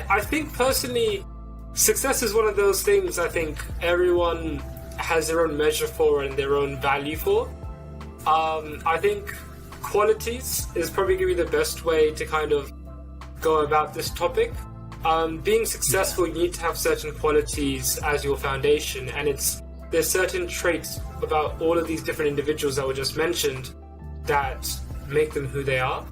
I think personally, success is one of those things I think everyone has their own measure for and their own value for. I think qualities is probably going to be the best way to kind of go about this topic. Being successful, you need to have certain qualities as your foundation, and there's certain traits about all of these different individuals that were just mentioned that make them who they are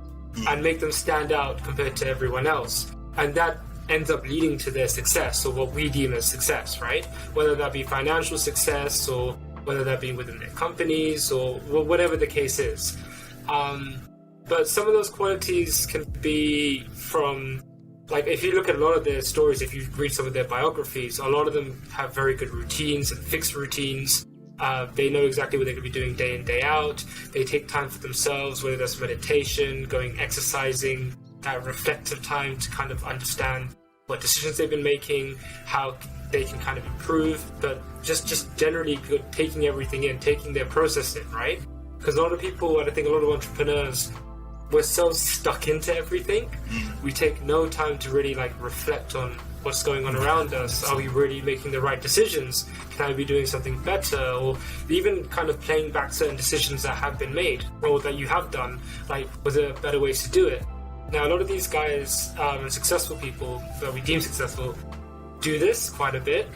and make them stand out compared to everyone else. And that ends up leading to their success, or what we deem as success, right? Whether that be financial success, or whether that be within their companies, or whatever the case is. But some of those qualities can be from, like, if you look at a lot of their stories, if you read some of their biographies, a lot of them have very good routines and fixed routines. They know exactly what they're going to be doing day in, day out. They take time for themselves, whether that's meditation, going exercising, that reflective time to kind of understand what decisions they've been making, how they can kind of improve, but just generally taking everything in, taking their process in, right? Because a lot of people, and I think a lot of entrepreneurs, we're so stuck into everything, we take no time to really like reflect on what's going on around us. Are we really making the right decisions? Can I be doing something better? Or even kind of playing back certain decisions that have been made or that you have done, like, was there better ways to do it? Now, a lot of these guys, successful people that we deem successful, do this quite a bit.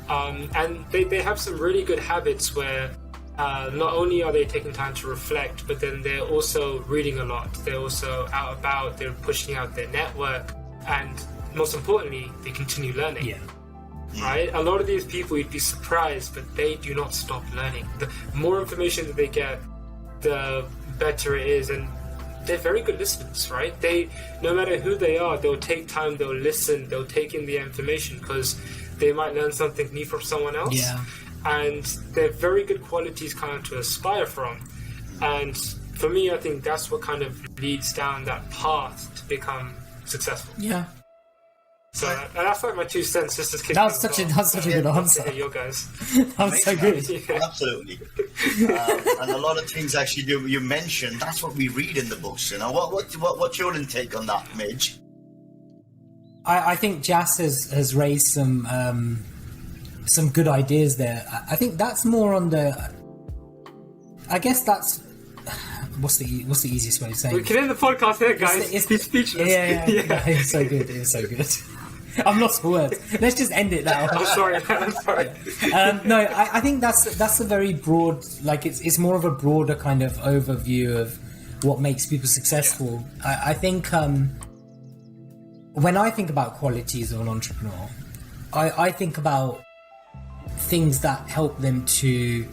And they have some really good habits where not only are they taking time to reflect, but then they're also reading a lot. They're also out about, they're pushing out their network, and most importantly, they continue learning. Yeah. Right? A lot of these people, you'd be surprised, but they do not stop learning. The more information that they get, the better it is. And they're very good listeners, right? They, no matter who they are, they'll take time, they'll listen, they'll take in the information because they might learn something new from someone else. Yeah. And they're very good qualities kind of to aspire from. And for me, I think that's what kind of leads down that path to become successful. Yeah. So that's like my 2 cents, just as kids. That's such a good answer. Your guys. That's so good. Yeah. Absolutely. And a lot of things actually you mentioned, that's what we read in the books, you know. What's your intake on that, Midge? I think Jas has raised some good ideas there. I think that's more on the, I guess that's, what's the easiest way of saying it? We can end the podcast here, guys. He's speechless. Yeah. It's so good. It's so good. I'm lost for words. Let's just end it now. I'm sorry. No, I think that's a very broad, like it's more of a broader kind of overview of what makes people successful. I think when I think about qualities of an entrepreneur, I think about things that help them to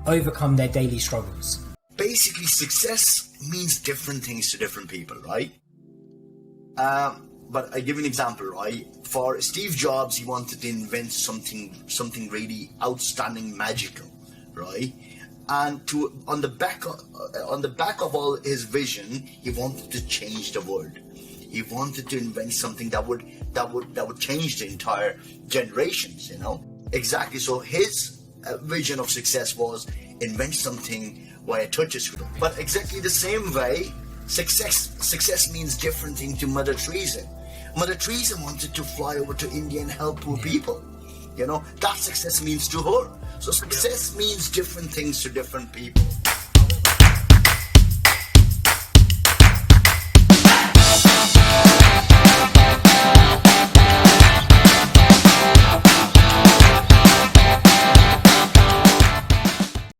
overcome their daily struggles. Basically, success means different things to different people, right? But I give an example, right? For Steve Jobs, he wanted to invent something really outstanding, magical, right? And on the back of all his vision, he wanted to change the world. He wanted to invent something that would change the entire generations, you know? Exactly. So his vision of success was invent something via touchscreen. But exactly the same way, success means different thing to Mother Teresa. Mother Teresa wanted to fly over to India and help poor people. You know, that success means to her. So success means different things to different people.